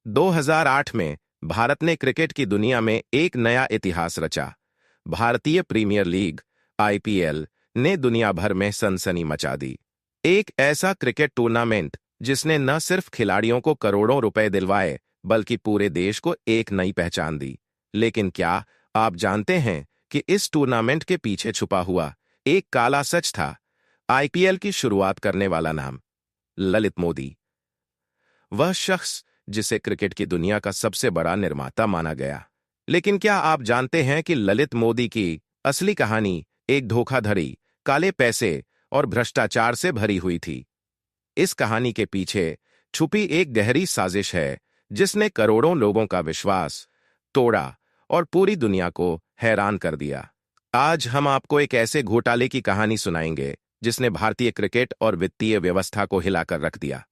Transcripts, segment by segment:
2008 में भारत ने क्रिकेट की दुनिया में एक नया इतिहास रचा। भारतीय प्रीमियर लीग आईपीएल ने दुनिया भर में सनसनी मचा दी। एक ऐसा क्रिकेट टूर्नामेंट जिसने न सिर्फ खिलाड़ियों को करोड़ों रुपए दिलवाए बल्कि पूरे देश को एक नई पहचान दी। लेकिन क्या आप जानते हैं कि इस टूर्नामेंट के पीछे छुपा हुआ एक काला सच था? आईपीएल की शुरुआत करने वाला नाम ललित मोदी, वह शख्स जिसे क्रिकेट की दुनिया का सबसे बड़ा निर्माता माना गया। लेकिन क्या आप जानते हैं कि ललित मोदी की असली कहानी एक धोखाधड़ी, काले पैसे और भ्रष्टाचार से भरी हुई थी? इस कहानी के पीछे छुपी एक गहरी साजिश है जिसने करोड़ों लोगों का विश्वास तोड़ा और पूरी दुनिया को हैरान कर दिया। आज हम आपको एक ऐसे घोटाले की कहानी सुनाएंगे जिसने भारतीय क्रिकेट और वित्तीय व्यवस्था को हिलाकर रख दिया।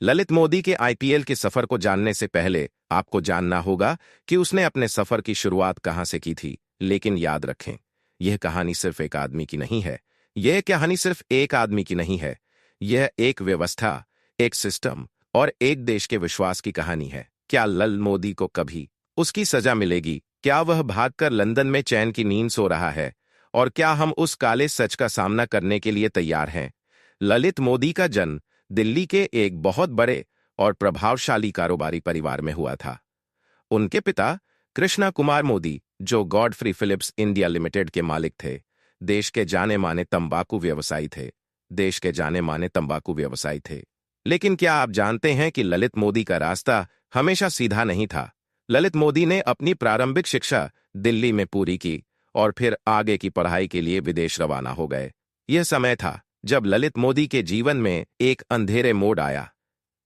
ललित मोदी के आईपीएल के सफर को जानने से पहले आपको जानना होगा कि उसने अपने सफर की शुरुआत कहां से की थी। लेकिन याद रखें, यह कहानी सिर्फ एक आदमी की नहीं है। यह कहानी सिर्फ एक आदमी की नहीं है। यह एक व्यवस्था, एक सिस्टम और एक देश के विश्वास की कहानी है। क्या ललित मोदी को कभी उसकी सजा मिलेगी? क्या वह भागकर लंदन में चैन की नींद सो रहा है? और क्या हम उस काले सच का सामना करने के लिए तैयार हैं? ललित मोदी का जन्म दिल्ली के एक बहुत बड़े और प्रभावशाली कारोबारी परिवार में हुआ था। उनके पिता कृष्णा कुमार मोदी, जो गॉडफ्री फिलिप्स इंडिया लिमिटेड के मालिक थे, देश के जाने माने तंबाकू व्यवसायी थे। लेकिन क्या आप जानते हैं कि ललित मोदी का रास्ता हमेशा सीधा नहीं था? ललित मोदी ने अपनी प्रारंभिक शिक्षा दिल्ली में पूरी की और फिर आगे की पढ़ाई के लिए विदेश रवाना हो गए। यह समय था जब ललित मोदी के जीवन में एक अंधेरे मोड़ आया।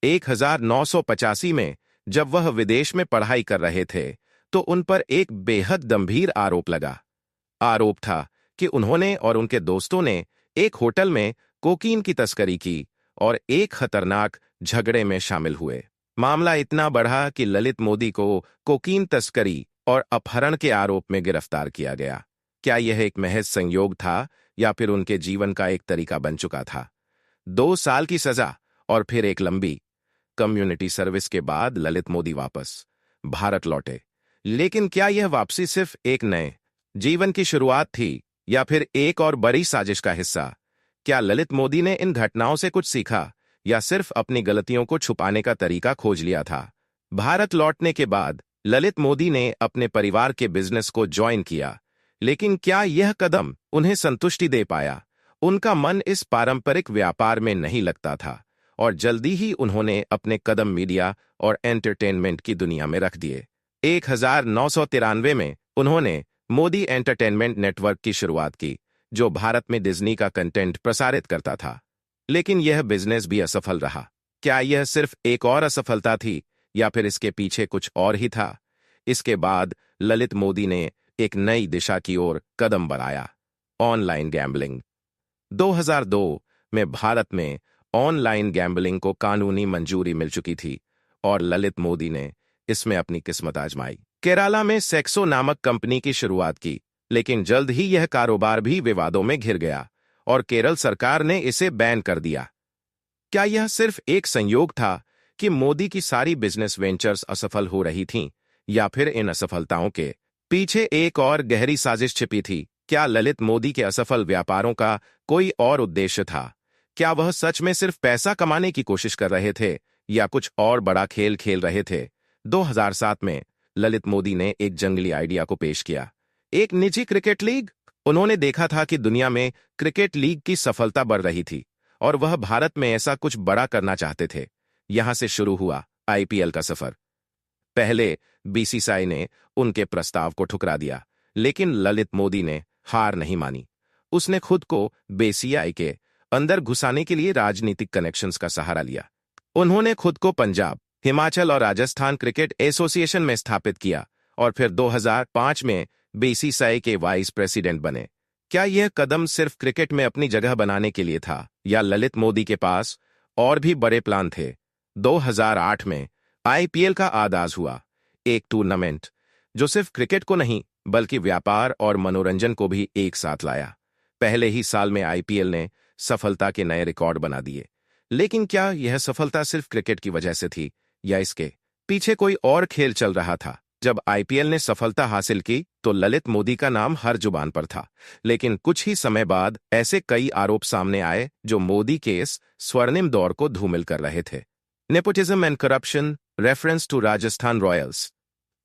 1985 में जब वह विदेश में पढ़ाई कर रहे थे तो उन पर एक बेहद गंभीर आरोप लगा। आरोप था कि उन्होंने और उनके दोस्तों ने एक होटल में कोकीन की तस्करी की और एक खतरनाक झगड़े में शामिल हुए। मामला इतना बढ़ा कि ललित मोदी को कोकीन तस्करी और अपहरण के आरोप में गिरफ्तार किया गया। क्या यह एक महज संयोग था या फिर उनके जीवन का एक तरीका बन चुका था? 2 साल की सजा और फिर एक लंबी कम्युनिटी सर्विस के बाद ललित मोदी वापस भारत लौटे। लेकिन क्या यह वापसी सिर्फ एक नए जीवन की शुरुआत थी या फिर एक और बड़ी साजिश का हिस्सा? क्या ललित मोदी ने इन घटनाओं से कुछ सीखा या सिर्फ अपनी गलतियों को छुपाने का तरीका खोज लिया था? भारत लौटने के बाद ललित मोदी ने अपने परिवार के बिजनेस को ज्वाइन किया। लेकिन क्या यह कदम उन्हें संतुष्टि दे पाया? उनका मन इस पारंपरिक व्यापार में नहीं लगता था और जल्दी ही उन्होंने अपने कदम मीडिया और एंटरटेनमेंट की दुनिया में रख दिए। 1993 में उन्होंने मोदी एंटरटेनमेंट नेटवर्क की शुरुआत की, जो भारत में डिज्नी का कंटेंट प्रसारित करता था। लेकिन यह बिजनेस भी असफल रहा। क्या यह सिर्फ एक और असफलता थी या फिर इसके पीछे कुछ और ही था? इसके बाद ललित मोदी ने एक नई दिशा की ओर कदम बढ़ाया, ऑनलाइन गैम्बलिंग। 2002 में भारत में ऑनलाइन गैम्बलिंग को कानूनी मंजूरी मिल चुकी थी और ललित मोदी ने इसमें अपनी किस्मत आजमाई। केरला में सेक्सो नामक कंपनी की शुरुआत की, लेकिन जल्द ही यह कारोबार भी विवादों में घिर गया और केरल सरकार ने इसे बैन कर दिया। क्या यह सिर्फ एक संयोग था कि मोदी की सारी बिजनेस वेंचर्स असफल हो रही थीं, या फिर इन असफलताओं के पीछे एक और गहरी साजिश छिपी थी? क्या ललित मोदी के असफल व्यापारों का कोई और उद्देश्य था? क्या वह सच में सिर्फ पैसा कमाने की कोशिश कर रहे थे या कुछ और बड़ा खेल खेल रहे थे? 2007 में ललित मोदी ने एक जंगली आइडिया को पेश किया, एक निजी क्रिकेट लीग। उन्होंने देखा था कि दुनिया में क्रिकेट लीग की सफलता बढ़ रही थी और वह भारत में ऐसा कुछ बड़ा करना चाहते थे। यहां से शुरू हुआ आईपीएल का सफर। पहले बीसीसीआई ने उनके प्रस्ताव को ठुकरा दिया, लेकिन ललित मोदी ने हार नहीं मानी। उसने खुद को बीसीसीआई के अंदर घुसाने के लिए राजनीतिक कनेक्शंस का सहारा लिया। उन्होंने खुद को पंजाब, हिमाचल और राजस्थान क्रिकेट एसोसिएशन में स्थापित किया और फिर 2005 में बीसीसीआई के वाइस प्रेसिडेंट बने। क्या यह कदम सिर्फ क्रिकेट में अपनी जगह बनाने के लिए था या ललित मोदी के पास और भी बड़े प्लान थे? 2008 में आईपीएल का आगाज हुआ, एक टूर्नामेंट जो सिर्फ क्रिकेट को नहीं बल्कि व्यापार और मनोरंजन को भी एक साथ लाया। पहले ही साल में आईपीएल ने सफलता के नए रिकॉर्ड बना दिए। लेकिन क्या यह सफलता सिर्फ क्रिकेट की वजह से थी या इसके पीछे कोई और खेल चल रहा था। जब आईपीएल ने सफलता हासिल की तो ललित मोदी का नाम हर जुबान पर था, लेकिन कुछ ही समय बाद ऐसे कई आरोप सामने आए जो मोदी के इस स्वर्णिम दौर को धूमिल कर रहे थे। Nepotism and corruption, reference to Rajasthan Royals.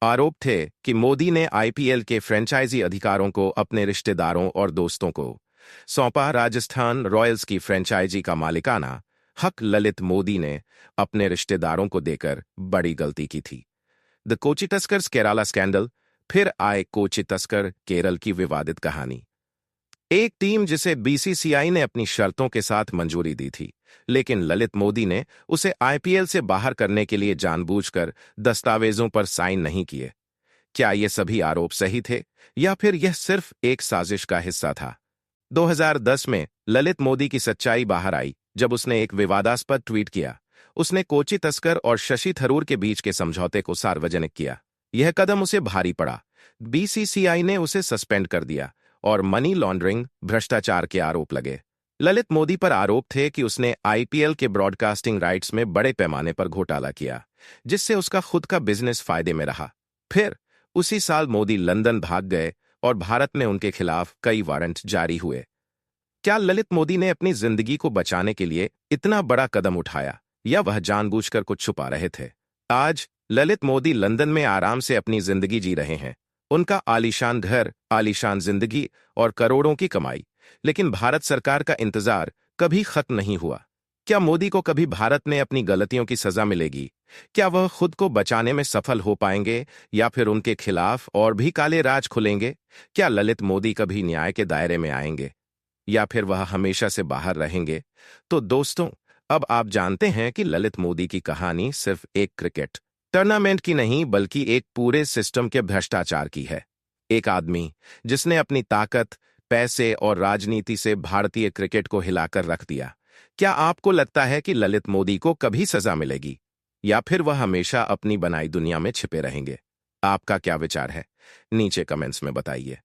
आरोप थे कि मोदी ने आईपीएल के फ्रेंचाइजी अधिकारों को अपने रिश्तेदारों और दोस्तों को सौंपा। राजस्थान रॉयल्स की फ्रेंचाइजी का मालिकाना हक ललित मोदी ने अपने रिश्तेदारों को देकर बड़ी गलती की थी। द कोची तस्कर्स केराला स्कैंडल। फिर आए कोची तस्कर केरल की विवादित कहानी। एक टीम जिसे बीसीसीआई ने अपनी शर्तों के साथ मंजूरी दी थी, लेकिन ललित मोदी ने उसे आईपीएल से बाहर करने के लिए जानबूझकर दस्तावेजों पर साइन नहीं किए। क्या ये सभी आरोप सही थे या फिर यह सिर्फ एक साजिश का हिस्सा था? 2010 में ललित मोदी की सच्चाई बाहर आई जब उसने एक विवादास्पद ट्वीट किया। उसने कोची तस्कर और शशि थरूर के बीच के समझौते को सार्वजनिक किया। यह कदम उसे भारी पड़ा। बीसीसीआई ने उसे सस्पेंड कर दिया और मनी लॉन्ड्रिंग, भ्रष्टाचार के आरोप लगे। ललित मोदी पर आरोप थे कि उसने आईपीएल के ब्रॉडकास्टिंग राइट्स में बड़े पैमाने पर घोटाला किया, जिससे उसका खुद का बिजनेस फायदे में रहा। फिर उसी साल मोदी लंदन भाग गए और भारत में उनके खिलाफ कई वारंट जारी हुए। क्या ललित मोदी ने अपनी जिंदगी को बचाने के लिए इतना बड़ा कदम उठाया या वह जानबूझकर कुछ छुपा रहे थे? आज ललित मोदी लंदन में आराम से अपनी जिंदगी जी रहे हैं। उनका आलीशान घर, आलीशान जिंदगी और करोड़ों की कमाई। लेकिन भारत सरकार का इंतजार कभी खत्म नहीं हुआ। क्या मोदी को कभी भारत में अपनी गलतियों की सजा मिलेगी? क्या वह खुद को बचाने में सफल हो पाएंगे या फिर उनके खिलाफ और भी काले राज खुलेंगे? क्या ललित मोदी कभी न्याय के दायरे में आएंगे या फिर वह हमेशा से बाहर रहेंगे? तो दोस्तों, अब आप जानते हैं कि ललित मोदी की कहानी सिर्फ एक क्रिकेट टूर्नामेंट की नहीं, बल्कि एक पूरे सिस्टम के भ्रष्टाचार की है। एक आदमी जिसने अपनी ताकत, पैसे और राजनीति से भारतीय क्रिकेट को हिलाकर रख दिया। क्या आपको लगता है कि ललित मोदी को कभी सजा मिलेगी या फिर वह हमेशा अपनी बनाई दुनिया में छिपे रहेंगे? आपका क्या विचार है? नीचे कमेंट्स में बताइए।